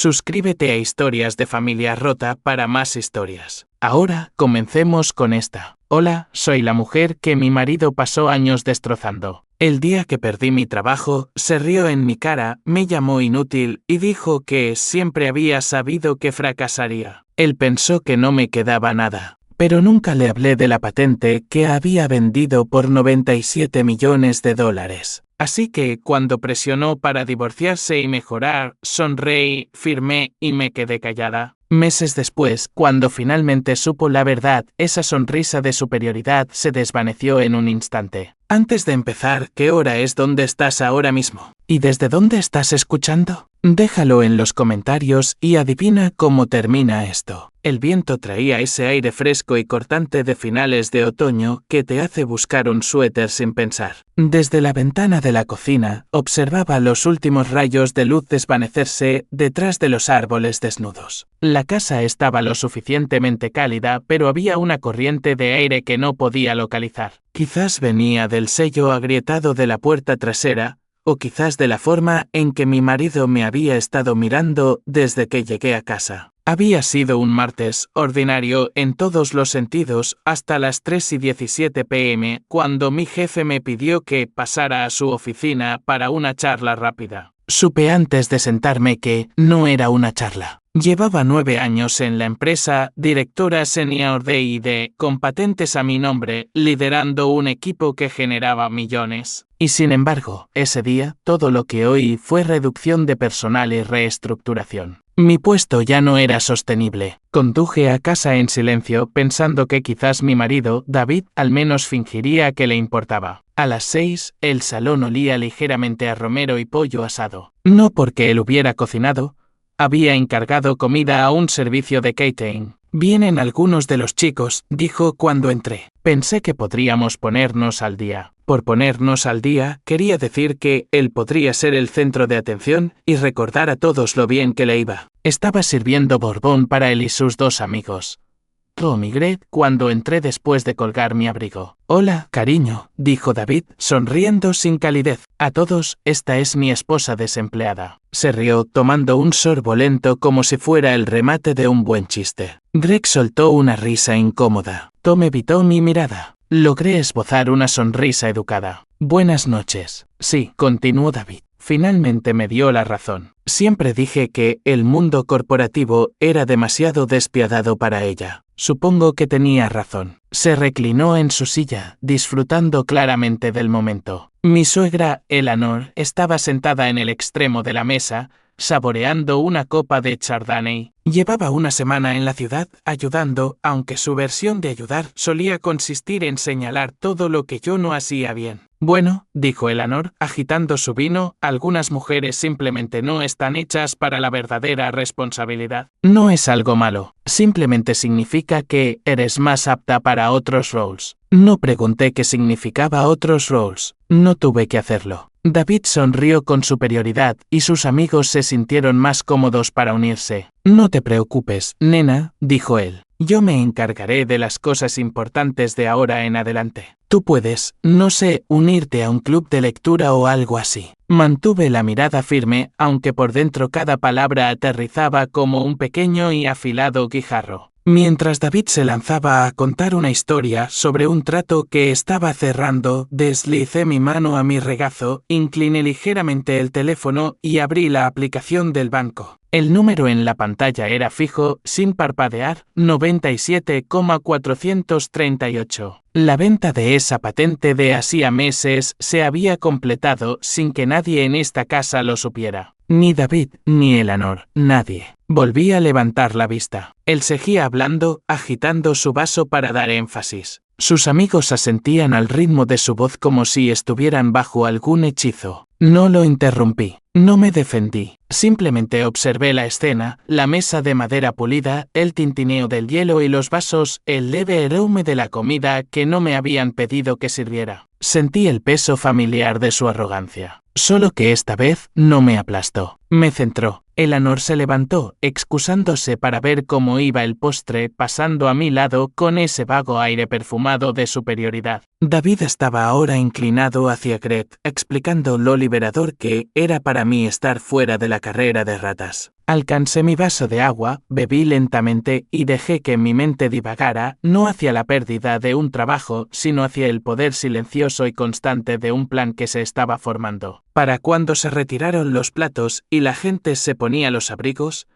Suscríbete a Historias de Familia Rota para más historias. Ahora, comencemos con esta. Hola, soy la mujer que mi marido pasó años destrozando. El día que perdí mi trabajo, se rió en mi cara, me llamó inútil y dijo que siempre había sabido que fracasaría. Él pensó que no me quedaba nada. Pero nunca le hablé de la patente que había vendido por $97 millones. Así que, cuando presionó para divorciarse y mejorar, sonreí, firmé y me quedé callada. Meses después, cuando finalmente supo la verdad, esa sonrisa de superioridad se desvaneció en un instante. Antes de empezar, ¿qué hora es donde estás ahora mismo? ¿Y desde dónde estás escuchando? Déjalo en los comentarios y adivina cómo termina esto. El viento traía ese aire fresco y cortante de finales de otoño que te hace buscar un suéter sin pensar. Desde la ventana de la cocina, observaba los últimos rayos de luz desvanecerse detrás de los árboles desnudos. La casa estaba lo suficientemente cálida, pero había una corriente de aire que no podía localizar. Quizás venía del sello agrietado de la puerta trasera, o quizás de la forma en que mi marido me había estado mirando desde que llegué a casa. Había sido un martes ordinario en todos los sentidos hasta las 3:17 p.m. cuando mi jefe me pidió que pasara a su oficina para una charla rápida. Supe antes de sentarme que no era una charla. Llevaba 9 años en la empresa, directora senior de I+D, con patentes a mi nombre, liderando un equipo que generaba millones. Y sin embargo, ese día, todo lo que oí fue reducción de personal y reestructuración. Mi puesto ya no era sostenible. Conduje a casa en silencio, pensando que quizás mi marido, David, al menos fingiría que le importaba. A las 6, el salón olía ligeramente a romero y pollo asado. No porque él hubiera cocinado. Había encargado comida a un servicio de catering. Vienen algunos de los chicos, dijo cuando entré. Pensé que podríamos ponernos al día. Por ponernos al día, quería decir que él podría ser el centro de atención y recordar a todos lo bien que le iba. Estaba sirviendo Borbón para él y sus 2 amigos. Migré cuando entré después de colgar mi abrigo. Hola, cariño, dijo David, sonriendo sin calidez. A todos, esta es mi esposa desempleada. Se rió, tomando un sorbo lento como si fuera el remate de un buen chiste. Greg soltó una risa incómoda. Tom evitó mi mirada. Logré esbozar una sonrisa educada. Buenas noches. Sí, continuó David. Finalmente me dio la razón. Siempre dije que el mundo corporativo era demasiado despiadado para ella. Supongo que tenía razón. Se reclinó en su silla, disfrutando claramente del momento. Mi suegra, Eleanor, estaba sentada en el extremo de la mesa, saboreando una copa de Chardonnay. Llevaba una semana en la ciudad ayudando, aunque su versión de ayudar solía consistir en señalar todo lo que yo no hacía bien. Bueno, dijo Eleanor, agitando su vino, algunas mujeres simplemente no están hechas para la verdadera responsabilidad. No es algo malo, simplemente significa que eres más apta para otros roles. No pregunté qué significaba otros roles. No tuve que hacerlo. David sonrió con superioridad y sus amigos se sintieron más cómodos para unirse. No te preocupes, nena, dijo él. Yo me encargaré de las cosas importantes de ahora en adelante. Tú puedes, no sé, unirte a un club de lectura o algo así. Mantuve la mirada firme, aunque por dentro cada palabra aterrizaba como un pequeño y afilado guijarro. Mientras David se lanzaba a contar una historia sobre un trato que estaba cerrando, deslicé mi mano a mi regazo, incliné ligeramente el teléfono y abrí la aplicación del banco. El número en la pantalla era fijo, sin parpadear, 97,438. La venta de esa patente de hacía meses se había completado sin que nadie en esta casa lo supiera. Ni David, ni Eleanor, nadie. Volví a levantar la vista. Él seguía hablando, agitando su vaso para dar énfasis. Sus amigos asentían al ritmo de su voz como si estuvieran bajo algún hechizo. No lo interrumpí. No me defendí. Simplemente observé la escena, la mesa de madera pulida, el tintineo del hielo y los vasos, el leve aroma de la comida que no me habían pedido que sirviera. Sentí el peso familiar de su arrogancia. Solo que esta vez no me aplastó. Me centró. Eleanor se levantó, excusándose para ver cómo iba el postre, pasando a mi lado con ese vago aire perfumado de superioridad. David estaba ahora inclinado hacia Greg, explicando lo liberador que era para mí estar fuera de la carrera de ratas. Alcancé mi vaso de agua, bebí lentamente y dejé que mi mente divagara, no hacia la pérdida de un trabajo, sino hacia el poder silencioso y constante de un plan que se estaba formando. Para cuando se retiraron los platos y la gente se ponía los abrigos,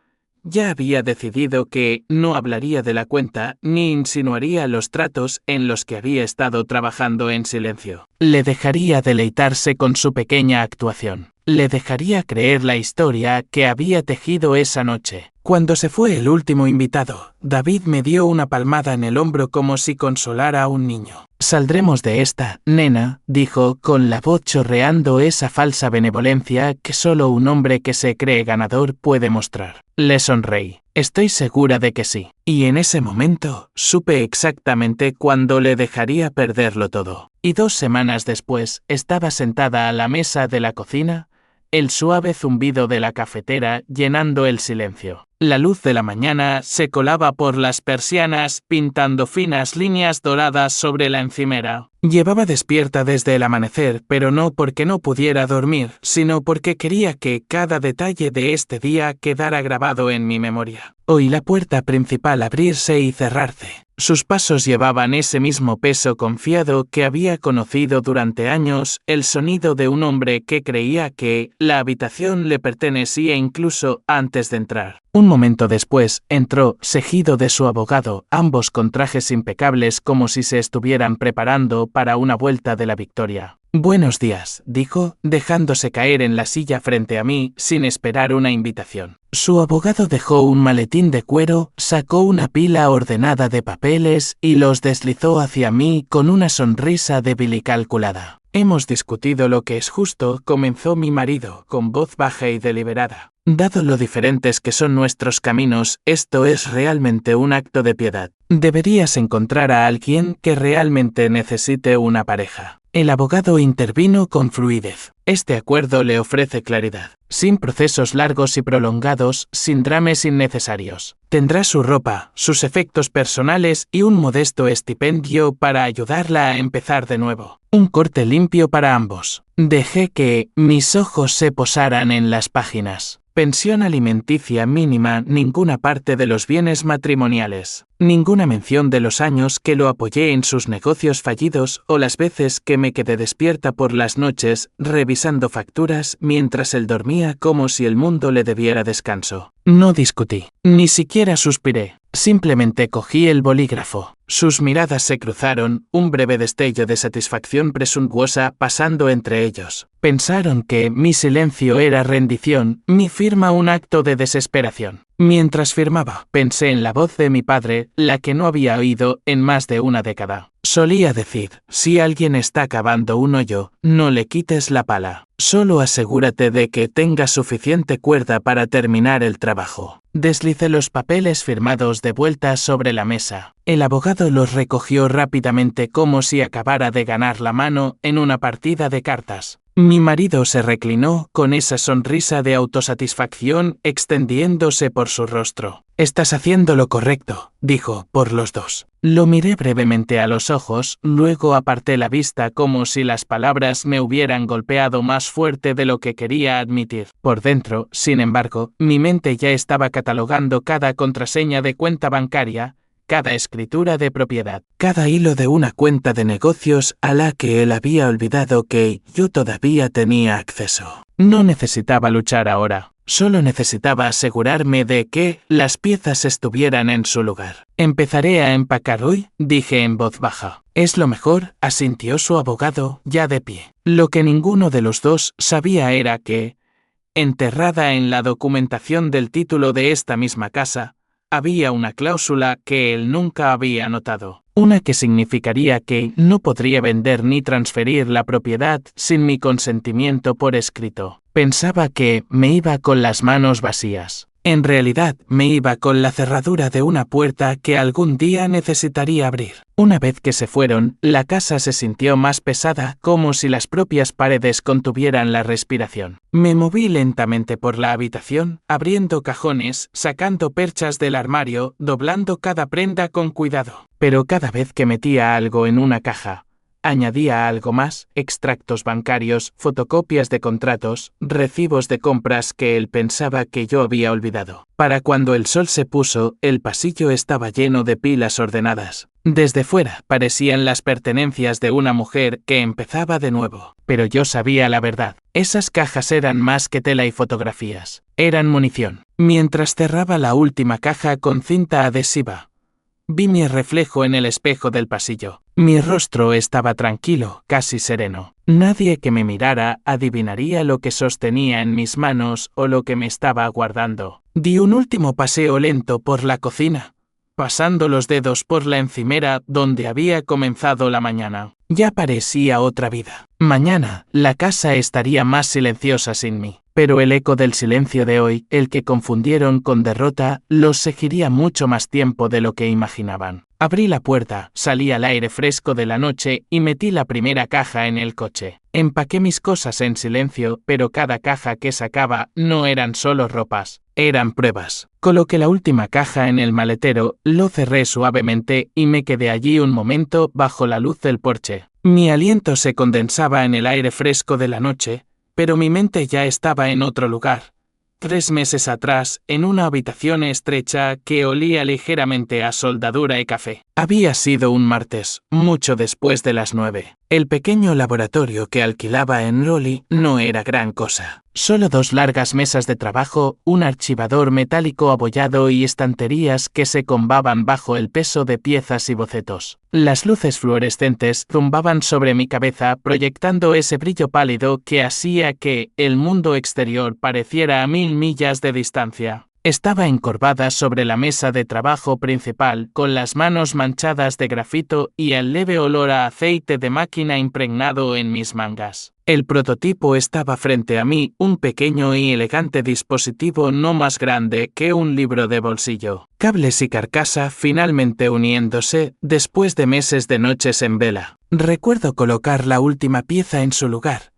ya había decidido que no hablaría de la cuenta ni insinuaría los tratos en los que había estado trabajando en silencio. Le dejaría deleitarse con su pequeña actuación. Le dejaría creer la historia que había tejido esa noche. Cuando se fue el último invitado, David me dio una palmada en el hombro como si consolara a un niño. «Saldremos de esta, nena», dijo, con la voz chorreando esa falsa benevolencia que solo un hombre que se cree ganador puede mostrar. Le sonreí. «Estoy segura de que sí». Y en ese momento, supe exactamente cuándo le dejaría perderlo todo. Y 2 semanas después, estaba sentada a la mesa de la cocina, el suave zumbido de la cafetera llenando el silencio. La luz de la mañana se colaba por las persianas pintando finas líneas doradas sobre la encimera. Llevaba despierta desde el amanecer, pero no porque no pudiera dormir, sino porque quería que cada detalle de este día quedara grabado en mi memoria. Oí la puerta principal abrirse y cerrarse. Sus pasos llevaban ese mismo peso confiado que había conocido durante años, el sonido de un hombre que creía que la habitación le pertenecía incluso antes de entrar. Un momento después, entró, seguido de su abogado, ambos con trajes impecables como si se estuvieran preparando para una vuelta de la victoria. «Buenos días», dijo, dejándose caer en la silla frente a mí sin esperar una invitación. Su abogado dejó un maletín de cuero, sacó una pila ordenada de papeles y los deslizó hacia mí con una sonrisa débil y calculada. «Hemos discutido lo que es justo», comenzó mi marido, con voz baja y deliberada. «Dado lo diferentes que son nuestros caminos, esto es realmente un acto de piedad. Deberías encontrar a alguien que realmente necesite una pareja». El abogado intervino con fluidez. «Este acuerdo le ofrece claridad, sin procesos largos y prolongados, sin dramas innecesarios. Tendrá su ropa, sus efectos personales y un modesto estipendio para ayudarla a empezar de nuevo. Un corte limpio para ambos». Dejé que mis ojos se posaran en las páginas. Pensión alimenticia mínima, ninguna parte de los bienes matrimoniales, ninguna mención de los años que lo apoyé en sus negocios fallidos o las veces que me quedé despierta por las noches revisando facturas mientras él dormía como si el mundo le debiera descanso. No discutí, ni siquiera suspiré. Simplemente cogí el bolígrafo. Sus miradas se cruzaron, un breve destello de satisfacción presuntuosa pasando entre ellos. Pensaron que mi silencio era rendición, mi firma un acto de desesperación. Mientras firmaba, pensé en la voz de mi padre, la que no había oído en más de una década. Solía decir, si alguien está cavando un hoyo, no le quites la pala. Solo asegúrate de que tenga suficiente cuerda para terminar el trabajo. Deslicé los papeles firmados de vuelta sobre la mesa. El abogado los recogió rápidamente como si acabara de ganar la mano en una partida de cartas. Mi marido se reclinó con esa sonrisa de autosatisfacción extendiéndose por su rostro. «Estás haciendo lo correcto», dijo, por los dos. Lo miré brevemente a los ojos, luego aparté la vista como si las palabras me hubieran golpeado más fuerte de lo que quería admitir. Por dentro, sin embargo, mi mente ya estaba catalogando cada contraseña de cuenta bancaria, cada escritura de propiedad, cada hilo de una cuenta de negocios a la que él había olvidado que yo todavía tenía acceso. No necesitaba luchar ahora. Solo necesitaba asegurarme de que las piezas estuvieran en su lugar. «Empezaré a empacar hoy», dije en voz baja. «Es lo mejor», asintió su abogado, ya de pie. Lo que ninguno de los dos sabía era que, enterrada en la documentación del título de esta misma casa, había una cláusula que él nunca había notado. Una que significaría que no podría vender ni transferir la propiedad sin mi consentimiento por escrito. Pensaba que me iba con las manos vacías. En realidad, me iba con la cerradura de una puerta que algún día necesitaría abrir. Una vez que se fueron, la casa se sintió más pesada, como si las propias paredes contuvieran la respiración. Me moví lentamente por la habitación, abriendo cajones, sacando perchas del armario, doblando cada prenda con cuidado. Pero cada vez que metía algo en una caja, añadía algo más: extractos bancarios, fotocopias de contratos, recibos de compras que él pensaba que yo había olvidado. Para cuando el sol se puso, el pasillo estaba lleno de pilas ordenadas. Desde fuera parecían las pertenencias de una mujer que empezaba de nuevo. Pero yo sabía la verdad. Esas cajas eran más que tela y fotografías. Eran munición. Mientras cerraba la última caja con cinta adhesiva, vi mi reflejo en el espejo del pasillo. Mi rostro estaba tranquilo, casi sereno. Nadie que me mirara adivinaría lo que sostenía en mis manos o lo que me estaba aguardando. Di un último paseo lento por la cocina, pasando los dedos por la encimera donde había comenzado la mañana. Ya parecía otra vida. Mañana, la casa estaría más silenciosa sin mí. Pero el eco del silencio de hoy, el que confundieron con derrota, los seguiría mucho más tiempo de lo que imaginaban. Abrí la puerta, salí al aire fresco de la noche y metí la primera caja en el coche. Empaqué mis cosas en silencio, pero cada caja que sacaba no eran solo ropas, eran pruebas. Coloqué la última caja en el maletero, lo cerré suavemente y me quedé allí un momento bajo la luz del porche. Mi aliento se condensaba en el aire fresco de la noche, pero mi mente ya estaba en otro lugar. 3 meses atrás, en una habitación estrecha que olía ligeramente a soldadura y café. Había sido un martes, mucho después de las 9. El pequeño laboratorio que alquilaba en Raleigh no era gran cosa. Solo 2 largas mesas de trabajo, un archivador metálico abollado y estanterías que se combaban bajo el peso de piezas y bocetos. Las luces fluorescentes zumbaban sobre mi cabeza proyectando ese brillo pálido que hacía que el mundo exterior pareciera a 1000 millas de distancia. Estaba encorvada sobre la mesa de trabajo principal, con las manos manchadas de grafito y el leve olor a aceite de máquina impregnado en mis mangas. El prototipo estaba frente a mí, un pequeño y elegante dispositivo no más grande que un libro de bolsillo. Cables y carcasa finalmente uniéndose después de meses de noches en vela. Recuerdo colocar la última pieza en su lugar,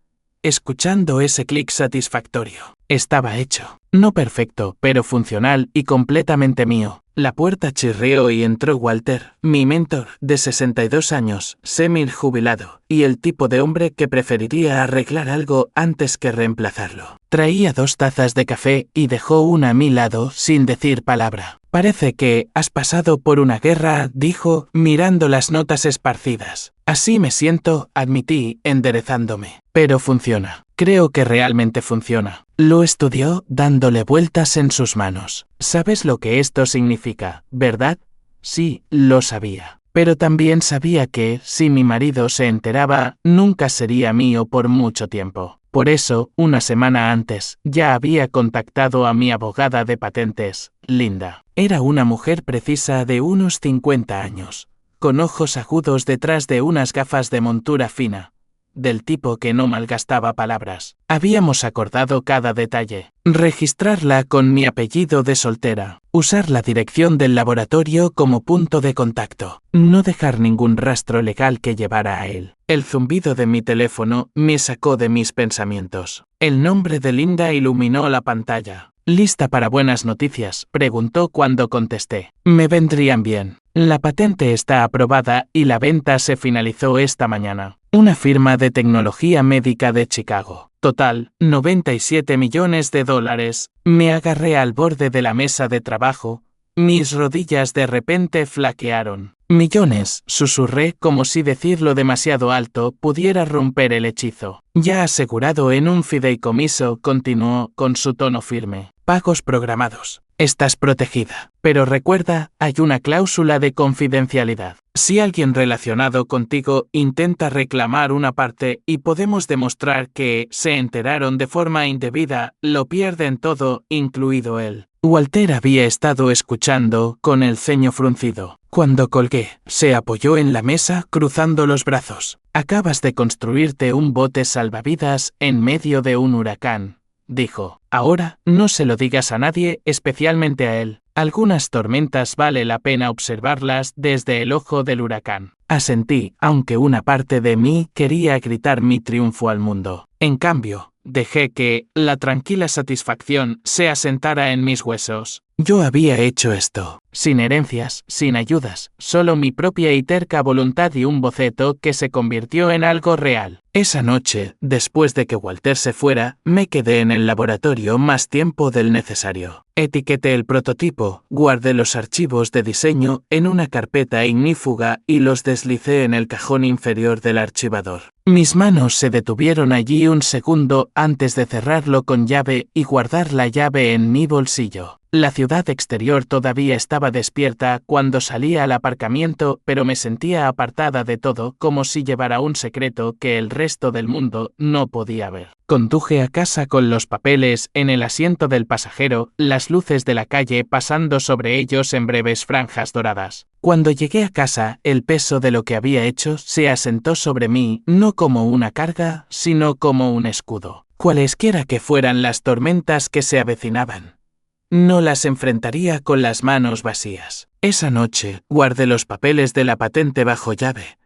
escuchando ese clic satisfactorio. Estaba hecho. No perfecto, pero funcional y completamente mío. La puerta chirrió y entró Walter, mi mentor, de 62 años, semi-jubilado, y el tipo de hombre que preferiría arreglar algo antes que reemplazarlo. Traía 2 tazas de café y dejó una a mi lado sin decir palabra. Parece que has pasado por una guerra, dijo, mirando las notas esparcidas. Así me siento, admití, enderezándome. Pero funciona. Creo que realmente funciona. Lo estudió, dándole vueltas en sus manos. ¿Sabes lo que esto significa, verdad? Sí, lo sabía. Pero también sabía que, si mi marido se enteraba, nunca sería mío por mucho tiempo. Por eso, una semana antes, ya había contactado a mi abogada de patentes, Linda. Era una mujer precisa de unos 50 años, con ojos agudos detrás de unas gafas de montura fina, del tipo que no malgastaba palabras. Habíamos acordado cada detalle. Registrarla con mi apellido de soltera. Usar la dirección del laboratorio como punto de contacto. No dejar ningún rastro legal que llevara a él. El zumbido de mi teléfono me sacó de mis pensamientos. El nombre de Linda iluminó la pantalla. ¿Lista para buenas noticias?, preguntó cuando contesté. Me vendrían bien. La patente está aprobada y la venta se finalizó esta mañana. Una firma de tecnología médica de Chicago. Total, $97 millones. Me agarré al borde de la mesa de trabajo. Mis rodillas de repente flaquearon. Millones, susurré como si decirlo demasiado alto pudiera romper el hechizo. Ya asegurado en un fideicomiso, continuó con su tono firme. Pagos programados. Estás protegida. Pero recuerda, hay una cláusula de confidencialidad. Si alguien relacionado contigo intenta reclamar una parte y podemos demostrar que se enteraron de forma indebida, lo pierden todo, incluido él. Walter había estado escuchando, con el ceño fruncido. Cuando colgué, se apoyó en la mesa, cruzando los brazos. Acabas de construirte un bote salvavidas en medio de un huracán, dijo. Ahora, no se lo digas a nadie, especialmente a él. Algunas tormentas vale la pena observarlas desde el ojo del huracán. Asentí, aunque una parte de mí quería gritar mi triunfo al mundo. En cambio, dejé que la tranquila satisfacción se asentara en mis huesos. Yo había hecho esto, sin herencias, sin ayudas, solo mi propia y terca voluntad y un boceto que se convirtió en algo real. Esa noche, después de que Walter se fuera, me quedé en el laboratorio más tiempo del necesario. Etiqueté el prototipo, guardé los archivos de diseño en una carpeta ignífuga y los deslicé en el cajón inferior del archivador. Mis manos se detuvieron allí un segundo antes de cerrarlo con llave y guardar la llave en mi bolsillo. La ciudad exterior todavía estaba despierta cuando salí al aparcamiento, pero me sentía apartada de todo, como si llevara un secreto que el resto del mundo no podía ver. Conduje a casa con los papeles en el asiento del pasajero, las luces de la calle pasando sobre ellos en breves franjas doradas. Cuando llegué a casa, el peso de lo que había hecho se asentó sobre mí, no como una carga, sino como un escudo. Cualesquiera que fueran las tormentas que se avecinaban, no las enfrentaría con las manos vacías. Esa noche, guardé los papeles de la patente bajo llave,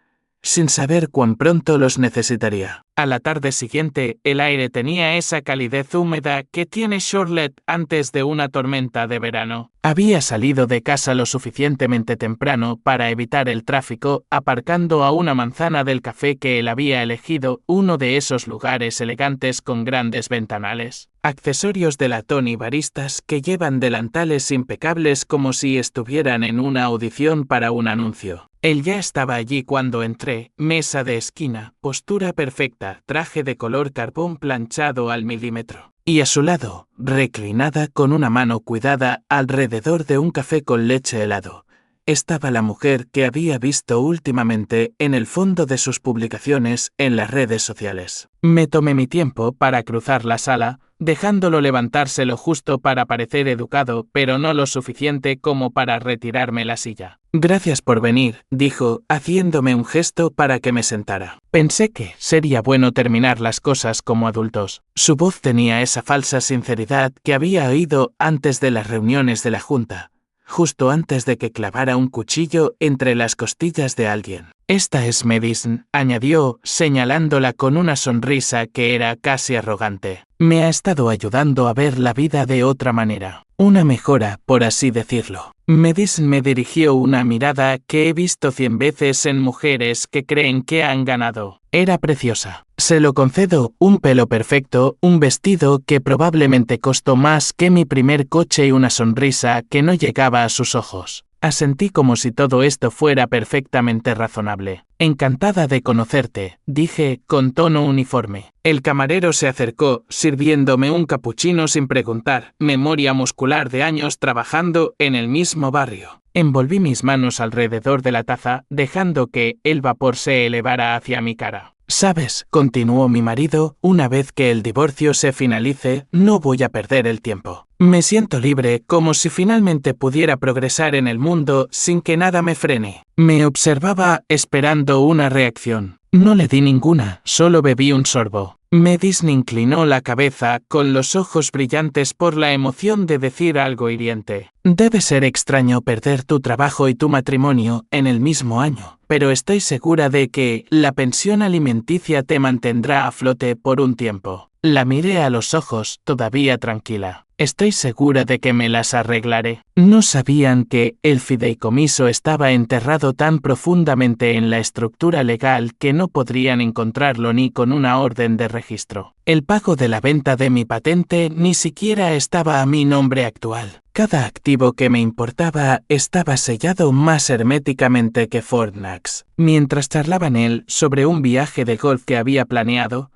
sin saber cuán pronto los necesitaría. A la tarde siguiente, el aire tenía esa calidez húmeda que tiene Charlotte antes de una tormenta de verano. Había salido de casa lo suficientemente temprano para evitar el tráfico, aparcando a una manzana del café que él había elegido, uno de esos lugares elegantes con grandes ventanales, accesorios de latón y baristas que llevan delantales impecables como si estuvieran en una audición para un anuncio. Él ya estaba allí cuando entré, mesa de esquina, postura perfecta, traje de color carbón planchado al milímetro. Y a su lado, reclinada con una mano cuidada alrededor de un café con leche helado, estaba la mujer que había visto últimamente en el fondo de sus publicaciones en las redes sociales. Me tomé mi tiempo para cruzar la sala, dejándolo levantarse lo justo para parecer educado, pero no lo suficiente como para retirarme la silla. Gracias por venir, dijo, haciéndome un gesto para que me sentara. Pensé que sería bueno terminar las cosas como adultos. Su voz tenía esa falsa sinceridad que había oído antes de las reuniones de la junta, justo antes de que clavara un cuchillo entre las costillas de alguien. Esta es Madison, añadió, señalándola con una sonrisa que era casi arrogante. Me ha estado ayudando a ver la vida de otra manera. Una mejora, por así decirlo. Madison me dirigió una mirada que he visto 100 veces en mujeres que creen que han ganado. Era preciosa. Se lo concedo, un pelo perfecto, un vestido que probablemente costó más que mi primer coche y una sonrisa que no llegaba a sus ojos. Asentí como si todo esto fuera perfectamente razonable. Encantada de conocerte, dije, con tono uniforme. El camarero se acercó, sirviéndome un capuchino sin preguntar, memoria muscular de años trabajando en el mismo barrio. Envolví mis manos alrededor de la taza, dejando que el vapor se elevara hacia mi cara. Sabes, continuó mi marido, una vez que el divorcio se finalice, no voy a perder el tiempo. Me siento libre, como si finalmente pudiera progresar en el mundo sin que nada me frene. Me observaba esperando una reacción. No le di ninguna, solo bebí un sorbo. Madison inclinó la cabeza, con los ojos brillantes por la emoción de decir algo hiriente. Debe ser extraño perder tu trabajo y tu matrimonio en el mismo año, pero estoy segura de que la pensión alimenticia te mantendrá a flote por un tiempo. La miré a los ojos, todavía tranquila. Estoy segura de que me las arreglaré. No sabían que el fideicomiso estaba enterrado tan profundamente en la estructura legal que no podrían encontrarlo ni con una orden de registro. El pago de la venta de mi patente ni siquiera estaba a mi nombre actual. Cada activo que me importaba estaba sellado más herméticamente que Fornax. Mientras charlaban él sobre un viaje de golf que había planeado,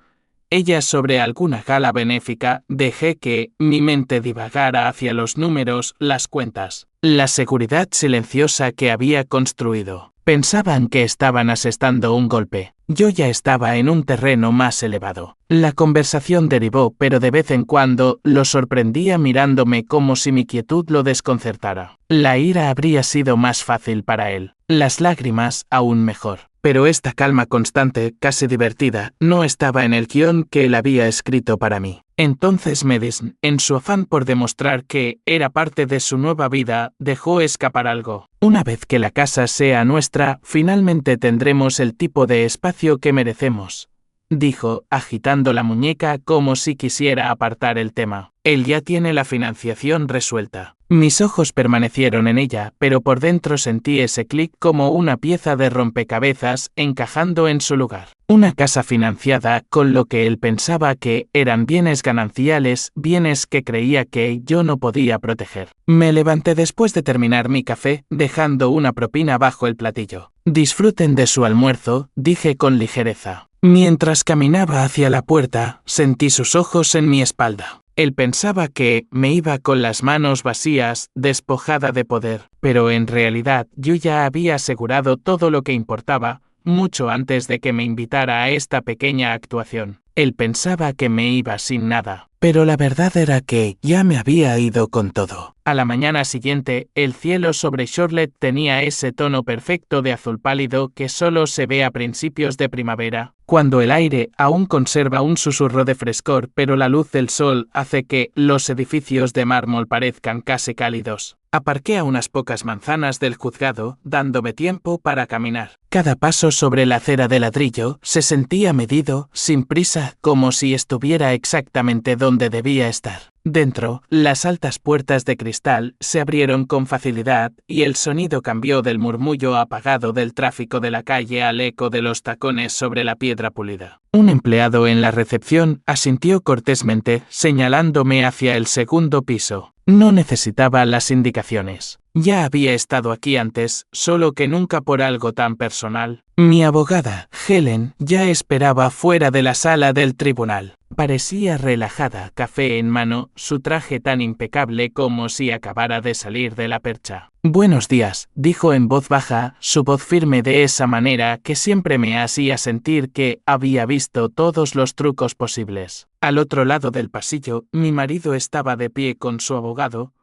ella sobre alguna gala benéfica, dejé que mi mente divagara hacia los números, las cuentas, la seguridad silenciosa que había construido. Pensaban que estaban asestando un golpe. Yo ya estaba en un terreno más elevado. La conversación derivó, pero de vez en cuando lo sorprendía mirándome como si mi quietud lo desconcertara. La ira habría sido más fácil para él. Las lágrimas, aún mejor. Pero esta calma constante, casi divertida, no estaba en el guión que él había escrito para mí. Entonces Madison, en su afán por demostrar que era parte de su nueva vida, dejó escapar algo. Una vez que la casa sea nuestra, finalmente tendremos el tipo de espacio que merecemos. dijo, agitando la muñeca como si quisiera apartar el tema. Él ya tiene la financiación resuelta. Mis ojos permanecieron en ella, pero por dentro sentí ese clic como una pieza de rompecabezas encajando en su lugar. Una casa financiada con lo que él pensaba que eran bienes gananciales, bienes que creía que yo no podía proteger. Me levanté después de terminar mi café, dejando una propina bajo el platillo. Disfruten de su almuerzo, dije con ligereza. Mientras caminaba hacia la puerta, sentí sus ojos en mi espalda. Él pensaba que me iba con las manos vacías, despojada de poder, pero en realidad yo ya había asegurado todo lo que importaba, mucho antes de que me invitara a esta pequeña actuación. Él pensaba que me iba sin nada, pero la verdad era que ya me había ido con todo. A la mañana siguiente, el cielo sobre Charlotte tenía ese tono perfecto de azul pálido que solo se ve a principios de primavera, cuando el aire aún conserva un susurro de frescor, pero la luz del sol hace que los edificios de mármol parezcan casi cálidos. Aparqué a unas pocas manzanas del juzgado, dándome tiempo para caminar. Cada paso sobre la acera de ladrillo se sentía medido, sin prisa, como si estuviera exactamente donde debía estar. Dentro, las altas puertas de cristal se abrieron con facilidad y el sonido cambió del murmullo apagado del tráfico de la calle al eco de los tacones sobre la piedra pulida. Un empleado en la recepción asintió cortésmente, señalándome hacia el segundo piso. No necesitaba las indicaciones. Ya había estado aquí antes, solo que nunca por algo tan personal. Mi abogada, Helen, ya esperaba fuera de la sala del tribunal. Parecía relajada, café en mano, su traje tan impecable como si acabara de salir de la percha. «Buenos días», dijo en voz baja, su voz firme de esa manera que siempre me hacía sentir que había visto todos los trucos posibles. Al otro lado del pasillo, mi marido estaba de pie con su abogado,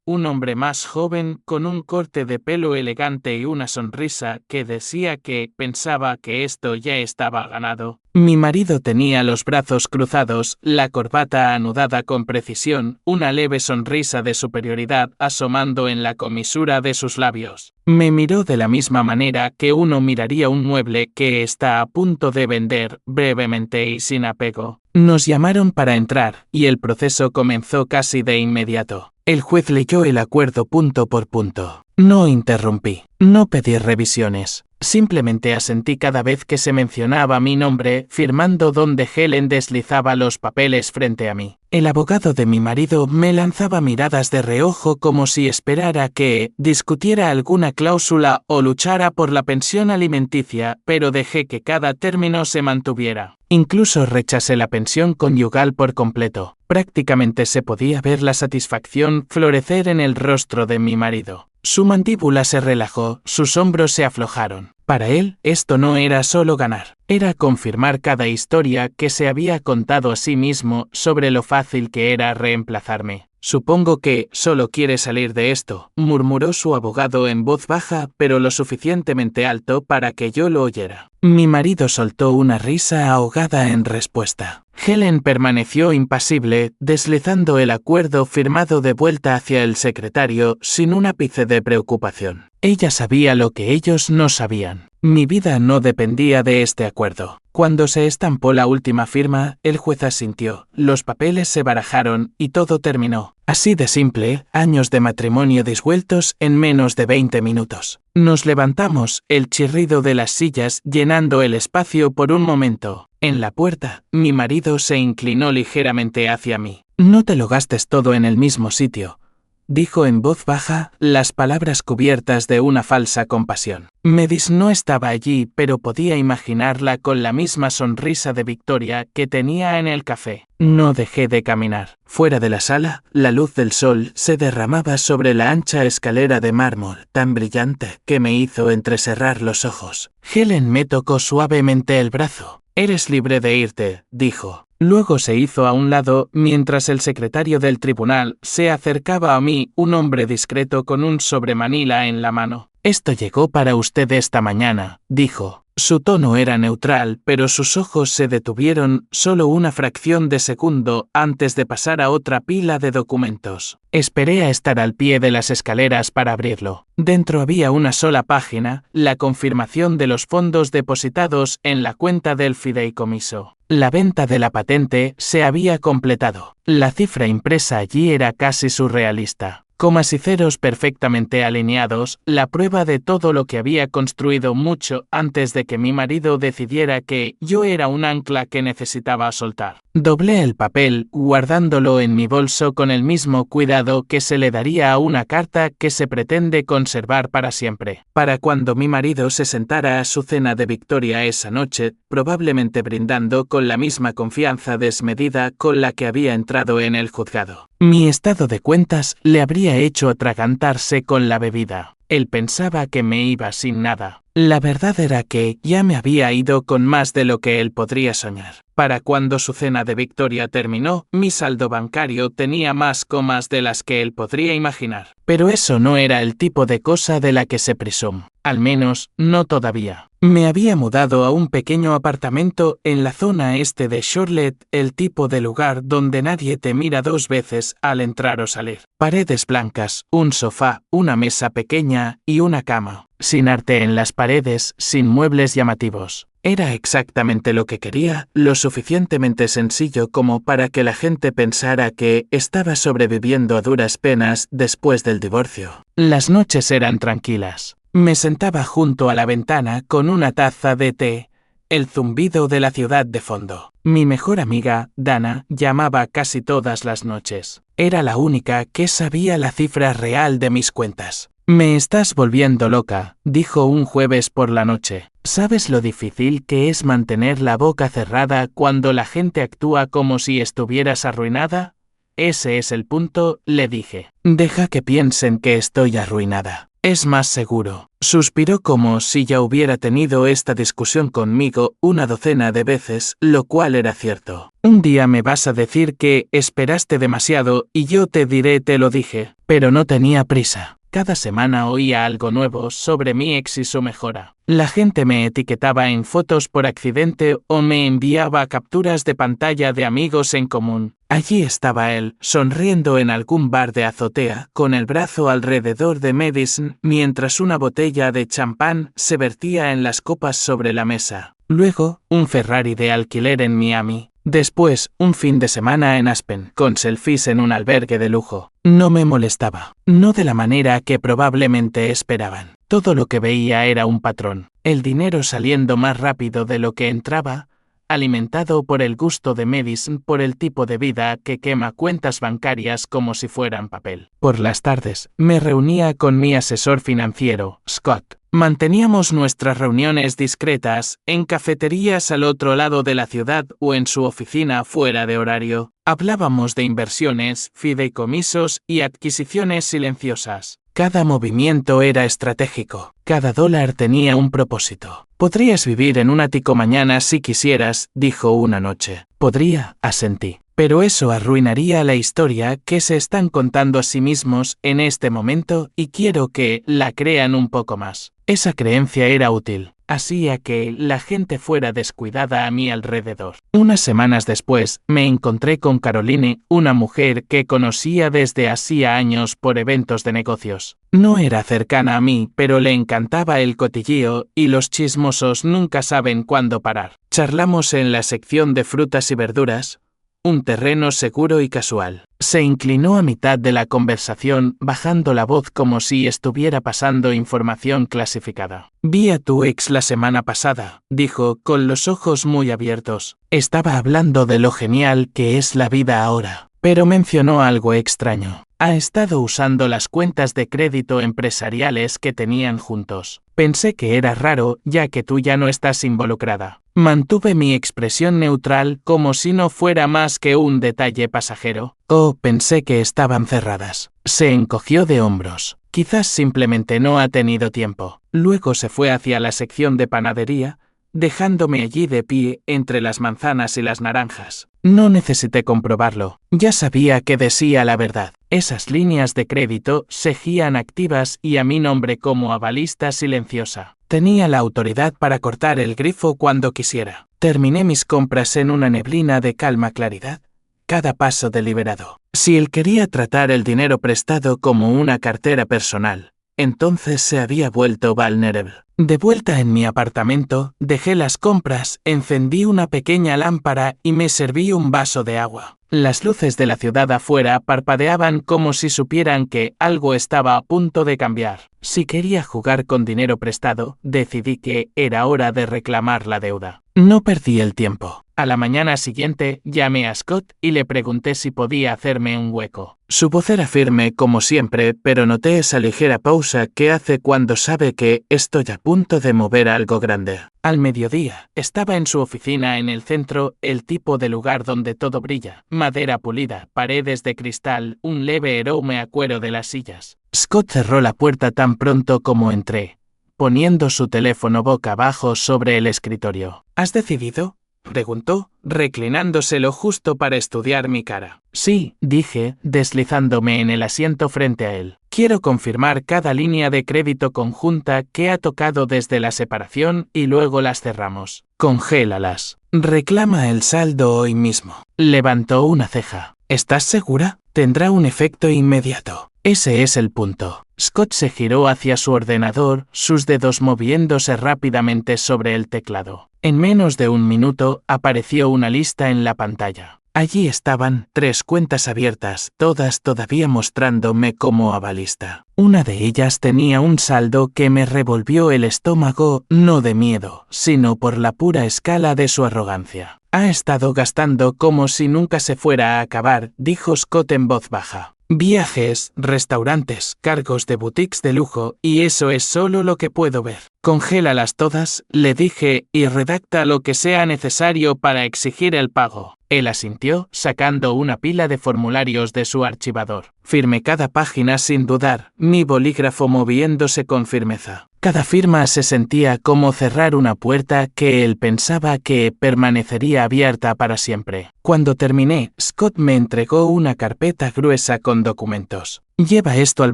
un hombre más joven, con un corte de pelo elegante y una sonrisa que decía que pensaba que esto ya estaba ganado. Mi marido tenía los brazos cruzados, la corbata anudada con precisión, una leve sonrisa de superioridad asomando en la comisura de sus labios. Me miró de la misma manera que uno miraría un mueble que está a punto de vender, brevemente y sin apego. Nos llamaron para entrar, y el proceso comenzó casi de inmediato. El juez leyó el acuerdo punto por punto. No interrumpí. No pedí revisiones. Simplemente asentí cada vez que se mencionaba mi nombre, firmando donde Helen deslizaba los papeles frente a mí. El abogado de mi marido me lanzaba miradas de reojo como si esperara que discutiera alguna cláusula o luchara por la pensión alimenticia, pero dejé que cada término se mantuviera. Incluso rechacé la pensión conyugal por completo. Prácticamente se podía ver la satisfacción florecer en el rostro de mi marido. Su mandíbula se relajó, sus hombros se aflojaron. Para él, esto no era solo ganar, era confirmar cada historia que se había contado a sí mismo sobre lo fácil que era reemplazarme. Supongo que solo quiere salir de esto, murmuró su abogado en voz baja, pero lo suficientemente alto para que yo lo oyera. Mi marido soltó una risa ahogada en respuesta. Helen permaneció impasible, deslizando el acuerdo firmado de vuelta hacia el secretario sin un ápice de preocupación. Ella sabía lo que ellos no sabían. Mi vida no dependía de este acuerdo. Cuando se estampó la última firma, el juez asintió, los papeles se barajaron y todo terminó. Así de simple, años de matrimonio disueltos en menos de 20 minutos. Nos levantamos, el chirrido de las sillas llenando el espacio por un momento. En la puerta, mi marido se inclinó ligeramente hacia mí. No te lo gastes todo en el mismo sitio, dijo en voz baja, las palabras cubiertas de una falsa compasión. Medis no estaba allí, pero podía imaginarla con la misma sonrisa de victoria que tenía en el café. No dejé de caminar. Fuera de la sala, la luz del sol se derramaba sobre la ancha escalera de mármol, tan brillante que me hizo entrecerrar los ojos. Helen me tocó suavemente el brazo. «Eres libre de irte», dijo. Luego se hizo a un lado mientras el secretario del tribunal se acercaba a mí, un hombre discreto con un sobremanila en la mano. «Esto llegó para usted esta mañana», dijo. Su tono era neutral, pero sus ojos se detuvieron solo una fracción de segundo antes de pasar a otra pila de documentos. Esperé a estar al pie de las escaleras para abrirlo. Dentro había una sola página, la confirmación de los fondos depositados en la cuenta del fideicomiso. La venta de la patente se había completado. La cifra impresa allí era casi surrealista. Comas y ceros perfectamente alineados, la prueba de todo lo que había construido mucho antes de que mi marido decidiera que yo era un ancla que necesitaba soltar. Doblé el papel, guardándolo en mi bolso con el mismo cuidado que se le daría a una carta que se pretende conservar para siempre. Para cuando mi marido se sentara a su cena de victoria esa noche, probablemente brindando con la misma confianza desmedida con la que había entrado en el juzgado. Mi estado de cuentas le habría hecho atragantarse con la bebida. Él pensaba que me iba sin nada. La verdad era que ya me había ido con más de lo que él podría soñar. Para cuando su cena de victoria terminó, mi saldo bancario tenía más comas de las que él podría imaginar. Pero eso no era el tipo de cosa de la que se presume. Al menos, no todavía. Me había mudado a un pequeño apartamento en la zona este de Charlotte, el tipo de lugar donde nadie te mira dos veces al entrar o salir. Paredes blancas, un sofá, una mesa pequeña y una cama. Sin arte en las paredes, sin muebles llamativos. Era exactamente lo que quería, lo suficientemente sencillo como para que la gente pensara que estaba sobreviviendo a duras penas después del divorcio. Las noches eran tranquilas. Me sentaba junto a la ventana con una taza de té, el zumbido de la ciudad de fondo. Mi mejor amiga, Dana, llamaba casi todas las noches. Era la única que sabía la cifra real de mis cuentas. «Me estás volviendo loca», dijo un jueves por la noche. «¿Sabes lo difícil que es mantener la boca cerrada cuando la gente actúa como si estuvieras arruinada?» «Ese es el punto», le dije. «Deja que piensen que estoy arruinada. Es más seguro». Suspiró como si ya hubiera tenido esta discusión conmigo una docena de veces, lo cual era cierto. «Un día me vas a decir que esperaste demasiado y yo te diré te lo dije». Pero no tenía prisa. Cada semana oía algo nuevo sobre mi ex y su mejora. La gente me etiquetaba en fotos por accidente o me enviaba capturas de pantalla de amigos en común. Allí estaba él, sonriendo en algún bar de azotea, con el brazo alrededor de Madison, mientras una botella de champán se vertía en las copas sobre la mesa. Luego, un Ferrari de alquiler en Miami. Después, un fin de semana en Aspen, con selfies en un albergue de lujo. No me molestaba. No de la manera que probablemente esperaban. Todo lo que veía era un patrón. El dinero saliendo más rápido de lo que entraba, alimentado por el gusto de Madison por el tipo de vida que quema cuentas bancarias como si fueran papel. Por las tardes, me reunía con mi asesor financiero, Scott. Manteníamos nuestras reuniones discretas, en cafeterías al otro lado de la ciudad o en su oficina fuera de horario. Hablábamos de inversiones, fideicomisos y adquisiciones silenciosas. Cada movimiento era estratégico. Cada dólar tenía un propósito. «Podrías vivir en un ático mañana si quisieras», dijo una noche. «Podría», asentí. «Pero eso arruinaría la historia que se están contando a sí mismos en este momento y quiero que la crean un poco más». Esa creencia era útil. Hacía que la gente fuera descuidada a mi alrededor. Unas semanas después, me encontré con Caroline, una mujer que conocía desde hacía años por eventos de negocios. No era cercana a mí, pero le encantaba el cotilleo y los chismosos nunca saben cuándo parar. Charlamos en la sección de frutas y verduras, un terreno seguro y casual. Se inclinó a mitad de la conversación, bajando la voz como si estuviera pasando información clasificada. «Vi a tu ex la semana pasada», dijo, con los ojos muy abiertos. Estaba hablando de lo genial que es la vida ahora. Pero mencionó algo extraño. Ha estado usando las cuentas de crédito empresariales que tenían juntos. Pensé que era raro, ya que tú ya no estás involucrada. Mantuve mi expresión neutral como si no fuera más que un detalle pasajero. Oh, pensé que estaban cerradas. Se encogió de hombros. Quizás simplemente no ha tenido tiempo. Luego se fue hacia la sección de panadería, dejándome allí de pie entre las manzanas y las naranjas. No necesité comprobarlo. Ya sabía que decía la verdad. Esas líneas de crédito seguían activas y a mi nombre como avalista silenciosa. Tenía la autoridad para cortar el grifo cuando quisiera. Terminé mis compras en una neblina de calma claridad, cada paso deliberado. Si él quería tratar el dinero prestado como una cartera personal, entonces se había vuelto vulnerable. De vuelta en mi apartamento, dejé las compras, encendí una pequeña lámpara y me serví un vaso de agua. Las luces de la ciudad afuera parpadeaban como si supieran que algo estaba a punto de cambiar. Si quería jugar con dinero prestado, decidí que era hora de reclamar la deuda. No perdí el tiempo. A la mañana siguiente, llamé a Scott y le pregunté si podía hacerme un hueco. Su voz era firme como siempre, pero noté esa ligera pausa que hace cuando sabe que estoy a punto de mover algo grande. Al mediodía, estaba en su oficina en el centro, el tipo de lugar donde todo brilla. Madera pulida, paredes de cristal, un leve aroma a cuero de las sillas. Scott cerró la puerta tan pronto como entré, poniendo su teléfono boca abajo sobre el escritorio. ¿Has decidido?, preguntó, reclinándose lo justo para estudiar mi cara. Sí, dije, deslizándome en el asiento frente a él. Quiero confirmar cada línea de crédito conjunta que ha tocado desde la separación y luego las cerramos. Congélalas. Reclama el saldo hoy mismo. Levantó una ceja. ¿Estás segura? Tendrá un efecto inmediato. Ese es el punto. Scott se giró hacia su ordenador, sus dedos moviéndose rápidamente sobre el teclado. En menos de un minuto, apareció una lista en la pantalla. Allí estaban 3 cuentas abiertas, todas todavía mostrándome como avalista. Una de ellas tenía un saldo que me revolvió el estómago, no de miedo, sino por la pura escala de su arrogancia. Ha estado gastando como si nunca se fuera a acabar, dijo Scott en voz baja. Viajes, restaurantes, cargos de boutiques de lujo, y eso es solo lo que puedo ver. Congélalas todas, le dije, y redacta lo que sea necesario para exigir el pago. Él asintió, sacando una pila de formularios de su archivador. Firmé cada página sin dudar, mi bolígrafo moviéndose con firmeza. Cada firma se sentía como cerrar una puerta que él pensaba que permanecería abierta para siempre. Cuando terminé, Scott me entregó una carpeta gruesa con documentos. Lleva esto al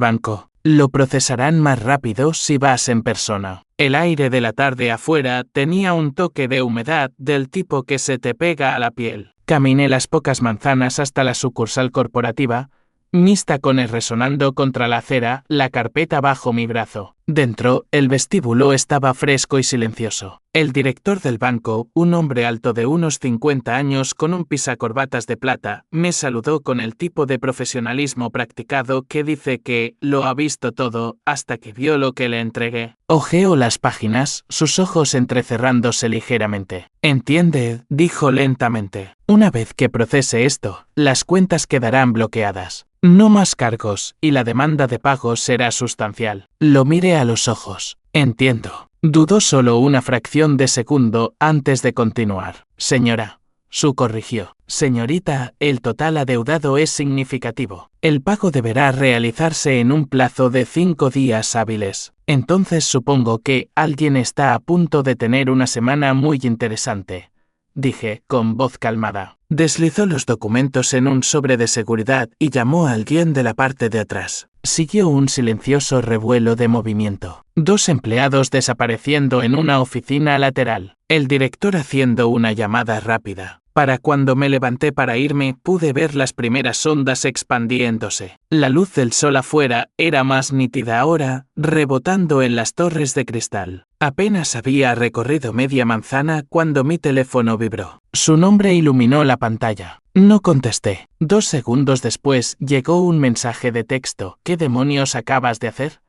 banco. Lo procesarán más rápido si vas en persona. El aire de la tarde afuera tenía un toque de humedad del tipo que se te pega a la piel. Caminé las pocas manzanas hasta la sucursal corporativa, mis tacones resonando contra la acera, la carpeta bajo mi brazo. Dentro, el vestíbulo estaba fresco y silencioso. El director del banco, un hombre alto de unos 50 años con un pisacorbatas de plata, me saludó con el tipo de profesionalismo practicado que dice que lo ha visto todo hasta que vio lo que le entregué. Hojeó las páginas, sus ojos entrecerrándose ligeramente. «Entiende», dijo lentamente. «Una vez que procese esto, las cuentas quedarán bloqueadas. No más cargos, y la demanda de pago será sustancial». Lo miré a los ojos. «Entiendo». Dudó solo una fracción de segundo antes de continuar. «Señora», su corrigió. «Señorita, el total adeudado es significativo. El pago deberá realizarse en un plazo de 5 días hábiles. Entonces supongo que alguien está a punto de tener una semana muy interesante», dije, con voz calmada. Deslizó los documentos en un sobre de seguridad y llamó a alguien de la parte de atrás. Siguió un silencioso revuelo de movimiento. 2 empleados desapareciendo en una oficina lateral. El director haciendo una llamada rápida. Para cuando me levanté para irme, pude ver las primeras ondas expandiéndose. La luz del sol afuera era más nítida ahora, rebotando en las torres de cristal. Apenas había recorrido media manzana cuando mi teléfono vibró. Su nombre iluminó la pantalla. No contesté. 2 segundos después llegó un mensaje de texto. ¿Qué demonios acabas de hacer?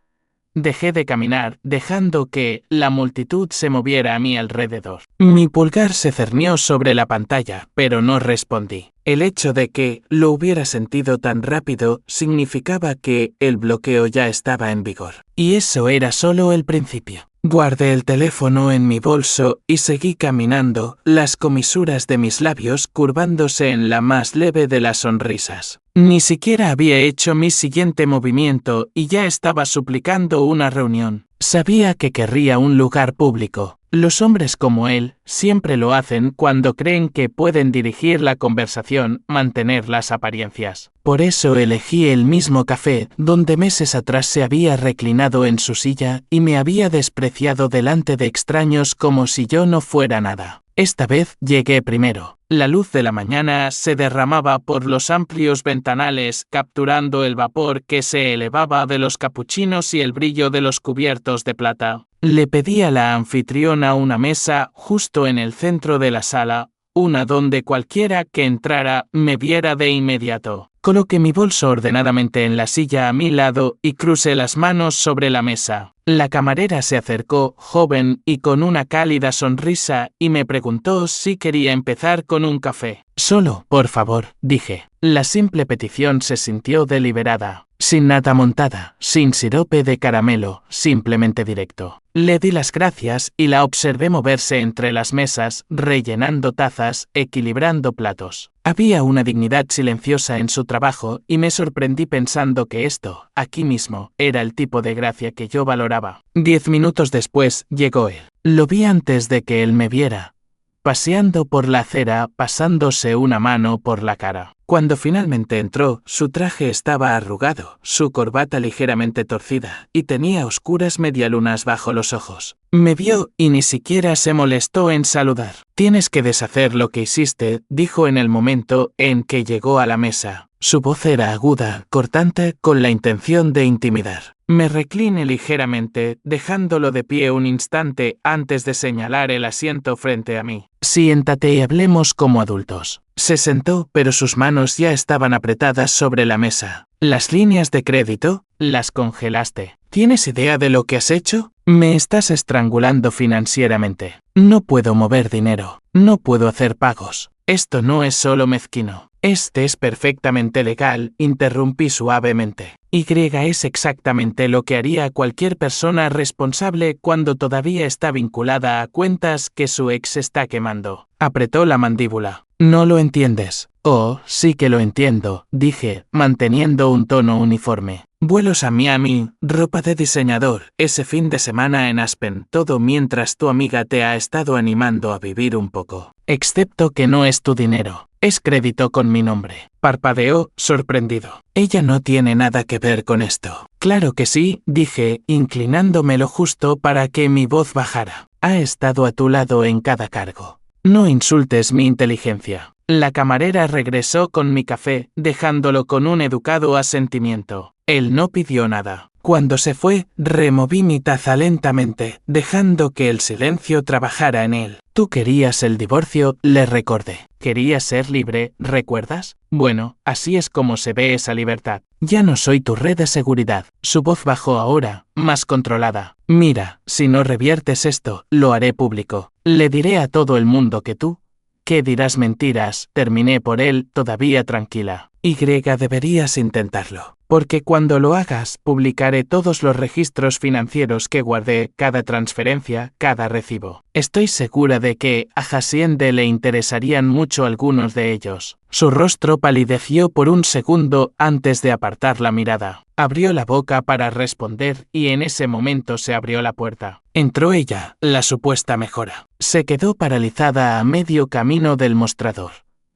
Dejé de caminar, dejando que la multitud se moviera a mi alrededor. Mi pulgar se cernió sobre la pantalla, pero no respondí. El hecho de que lo hubiera sentido tan rápido significaba que el bloqueo ya estaba en vigor. Y eso era solo el principio. Guardé el teléfono en mi bolso y seguí caminando, las comisuras de mis labios curvándose en la más leve de las sonrisas. Ni siquiera había hecho mi siguiente movimiento y ya estaba suplicando una reunión. Sabía que querría un lugar público. Los hombres como él siempre lo hacen cuando creen que pueden dirigir la conversación, mantener las apariencias. Por eso elegí el mismo café donde meses atrás se había reclinado en su silla y me había despreciado delante de extraños como si yo no fuera nada. Esta vez llegué primero. La luz de la mañana se derramaba por los amplios ventanales, capturando el vapor que se elevaba de los capuchinos y el brillo de los cubiertos de plata. Le pedí a la anfitriona una mesa justo en el centro de la sala, una donde cualquiera que entrara me viera de inmediato. Coloqué mi bolso ordenadamente en la silla a mi lado y crucé las manos sobre la mesa. La camarera se acercó, joven y con una cálida sonrisa, y me preguntó si quería empezar con un café. Solo, por favor, dije. La simple petición se sintió deliberada. Sin nata montada, sin sirope de caramelo, simplemente directo. Le di las gracias y la observé moverse entre las mesas, rellenando tazas, equilibrando platos. Había una dignidad silenciosa en su trabajo y me sorprendí pensando que esto, aquí mismo, era el tipo de gracia que yo valoraba. 10 minutos después llegó él. Lo vi antes de que él me viera, paseando por la acera, pasándose una mano por la cara. Cuando finalmente entró, su traje estaba arrugado, su corbata ligeramente torcida, y tenía oscuras medialunas bajo los ojos. Me vio y ni siquiera se molestó en saludar. «Tienes que deshacer lo que hiciste», dijo en el momento en que llegó a la mesa. Su voz era aguda, cortante, con la intención de intimidar. Me recliné ligeramente, dejándolo de pie un instante antes de señalar el asiento frente a mí. «Siéntate y hablemos como adultos». Se sentó, pero sus manos ya estaban apretadas sobre la mesa. «¿Las líneas de crédito? Las congelaste. ¿Tienes idea de lo que has hecho? Me estás estrangulando financieramente. No puedo mover dinero. No puedo hacer pagos. Esto no es solo mezquino. Este es perfectamente legal», interrumpí suavemente. «Y es exactamente lo que haría cualquier persona responsable cuando todavía está vinculada a cuentas que su ex está quemando». Apretó la mandíbula. «No lo entiendes». «Oh, sí que lo entiendo», dije, manteniendo un tono uniforme. «Vuelos a Miami, ropa de diseñador, ese fin de semana en Aspen, todo mientras tu amiga te ha estado animando a vivir un poco. Excepto que no es tu dinero. Es crédito con mi nombre». Parpadeó, sorprendido. «Ella no tiene nada que ver con esto». «Claro que sí», dije, inclinándome lo justo para que mi voz bajara. «Ha estado a tu lado en cada cargo. No insultes mi inteligencia». La camarera regresó con mi café, dejándolo con un educado asentimiento. Él no pidió nada. Cuando se fue, removí mi taza lentamente, dejando que el silencio trabajara en él. «Tú querías el divorcio», le recordé. «Querías ser libre, ¿recuerdas? Bueno, así es como se ve esa libertad. Ya no soy tu red de seguridad». Su voz bajó ahora, más controlada. «Mira, si no reviertes esto, lo haré público. Le diré a todo el mundo que tú... ¿Qué dirás mentiras?», terminé por él, todavía tranquila. «Deberías intentarlo. Porque cuando lo hagas, publicaré todos los registros financieros que guardé, cada transferencia, cada recibo. Estoy segura de que a Hacienda le interesarían mucho algunos de ellos». Su rostro palideció por un segundo antes de apartar la mirada. Abrió la boca para responder y en ese momento se abrió la puerta. Entró ella, la supuesta mejora. Se quedó paralizada a medio camino del mostrador,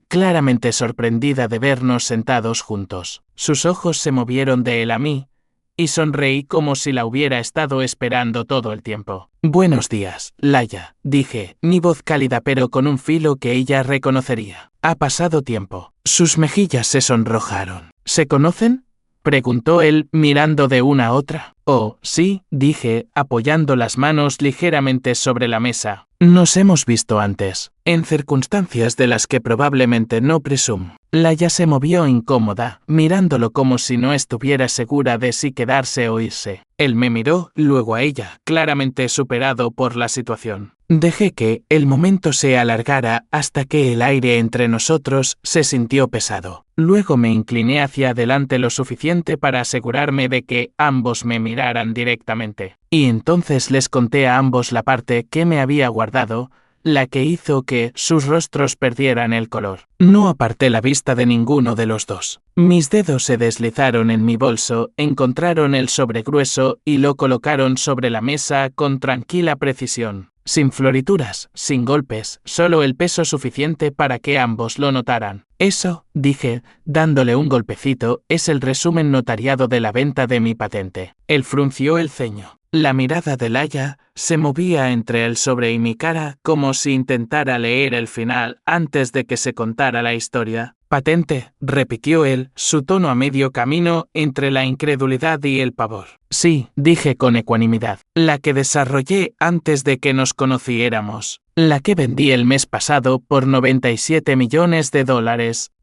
claramente sorprendida de vernos sentados juntos. Sus ojos se movieron de él a mí, y sonreí como si la hubiera estado esperando todo el tiempo. «Buenos días, Laia», dije, mi voz cálida pero con un filo que ella reconocería. «Ha pasado tiempo». Sus mejillas se sonrojaron. «¿Se conocen?», preguntó él, mirando de una a otra. «Oh, sí», dije, apoyando las manos ligeramente sobre la mesa. «Nos hemos visto antes, en circunstancias de las que probablemente no presumo». Laia se movió incómoda, mirándolo como si no estuviera segura de si quedarse o irse. Él me miró, luego a ella, claramente superado por la situación. Dejé que el momento se alargara hasta que el aire entre nosotros se sintió pesado. Luego me incliné hacia adelante lo suficiente para asegurarme de que ambos me miraran directamente. Y entonces les conté a ambos la parte que me había guardado, la que hizo que sus rostros perdieran el color. No aparté la vista de ninguno de los dos. Mis dedos se deslizaron en mi bolso, encontraron el sobre grueso y lo colocaron sobre la mesa con tranquila precisión. sin florituras, sin golpes, solo el peso suficiente para que ambos lo notaran. Eso, dije, dándole un golpecito, es el resumen notariado de la venta de mi patente. Él frunció el ceño. La mirada de Laia se movía entre el sobre y mi cara como si intentara leer el final antes de que se contara la historia. Patente, repitió él, su tono a medio camino entre la incredulidad y el pavor. Sí, dije con ecuanimidad, la que desarrollé antes de que nos conociéramos, la que vendí el mes pasado por $97 millones.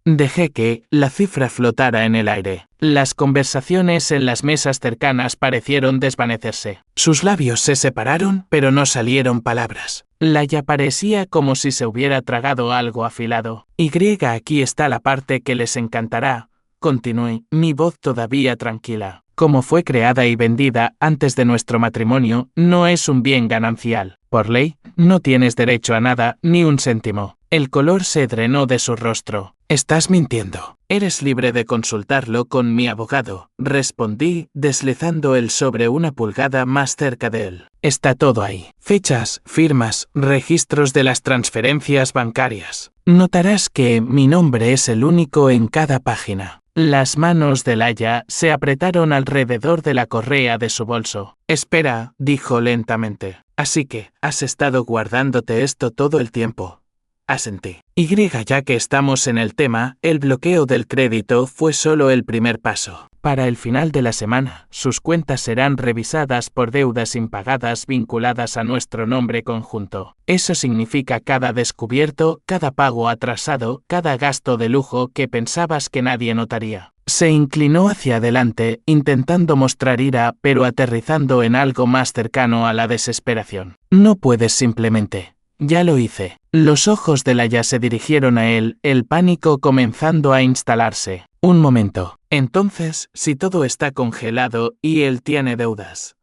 Dejé que la cifra flotara en el aire. Las conversaciones en las mesas cercanas parecieron desvanecerse. Sus labios se separaron, pero no salieron palabras. Laia parecía como si se hubiera tragado algo afilado. Aquí está la parte que les encantará, continué, mi voz todavía tranquila. Como fue creada y vendida antes de nuestro matrimonio, no es un bien ganancial. Por ley, no tienes derecho a nada, ni un céntimo. El color se drenó de su rostro. Estás mintiendo. Eres libre de consultarlo con mi abogado, respondí, deslizando el sobre una pulgada más cerca de él. Está todo ahí. Fechas, firmas, registros de las transferencias bancarias. Notarás que mi nombre es el único en cada página. Las manos de Laia se apretaron alrededor de la correa de su bolso. Espera, dijo lentamente. Así que, has estado guardándote esto todo el tiempo. Asentí. Ya que estamos en el tema, el bloqueo del crédito fue solo el primer paso. Para el final de la semana, sus cuentas serán revisadas por deudas impagadas vinculadas a nuestro nombre conjunto. Eso significa cada descubierto, cada pago atrasado, cada gasto de lujo que pensabas que nadie notaría. Se inclinó hacia adelante, intentando mostrar ira, pero aterrizando en algo más cercano a la desesperación. No puedes simplemente. Ya lo hice. Los ojos de Laia se dirigieron a él, el pánico comenzando a instalarse. Un momento. Entonces, si todo está congelado y él tiene deudas.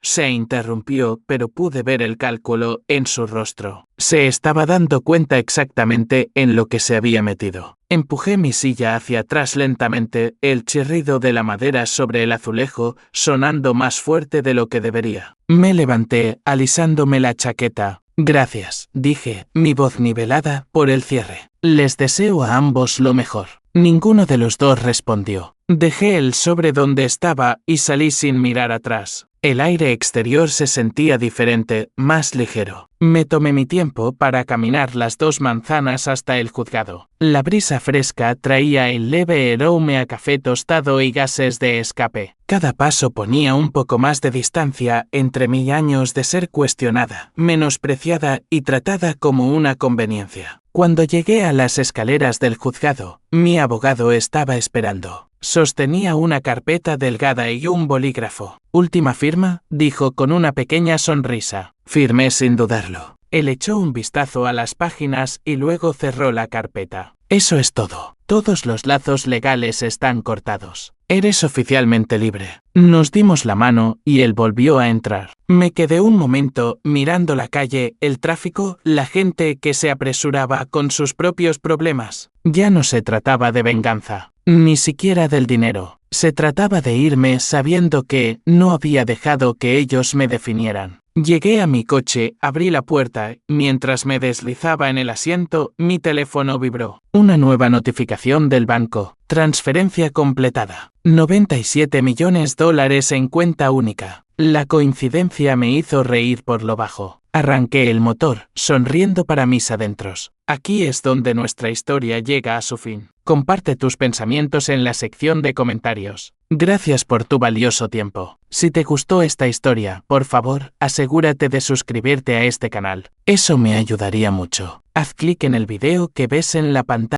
Se interrumpió, pero pude ver el cálculo en su rostro. Se estaba dando cuenta exactamente en lo que se había metido. Empujé mi silla hacia atrás lentamente, el chirrido de la madera sobre el azulejo sonando más fuerte de lo que debería. Me levanté, alisándome la chaqueta. Gracias, dije, mi voz nivelada por el cierre. Les deseo a ambos lo mejor. Ninguno de los dos respondió. Dejé el sobre donde estaba y salí sin mirar atrás. El aire exterior se sentía diferente, más ligero. Me tomé mi tiempo para caminar las 2 manzanas hasta el juzgado. La brisa fresca traía el leve aroma a café tostado y gases de escape. Cada paso ponía un poco más de distancia entre mis años de ser cuestionada, menospreciada y tratada como una conveniencia. Cuando llegué a las escaleras del juzgado, mi abogado estaba esperando. Sostenía una carpeta delgada y un bolígrafo. «¿Última firma?», dijo con una pequeña sonrisa. Firmé sin dudarlo. Él echó un vistazo a las páginas y luego cerró la carpeta. Eso es todo. Todos los lazos legales están cortados. Eres oficialmente libre. Nos dimos la mano y él volvió a entrar. Me quedé un momento mirando la calle, el tráfico, la gente que se apresuraba con sus propios problemas. Ya no se trataba de venganza, ni siquiera del dinero. Se trataba de irme sabiendo que no había dejado que ellos me definieran. Llegué a mi coche, abrí la puerta, mientras me deslizaba en el asiento, mi teléfono vibró. Una nueva notificación del banco. Transferencia completada. $97 millones en cuenta única. La coincidencia me hizo reír por lo bajo. Arranqué el motor, sonriendo para mis adentros. Aquí es donde nuestra historia llega a su fin. Comparte tus pensamientos en la sección de comentarios. Gracias por tu valioso tiempo. Si te gustó esta historia, por favor, asegúrate de suscribirte a este canal. Eso me ayudaría mucho. Haz clic en el video que ves en la pantalla.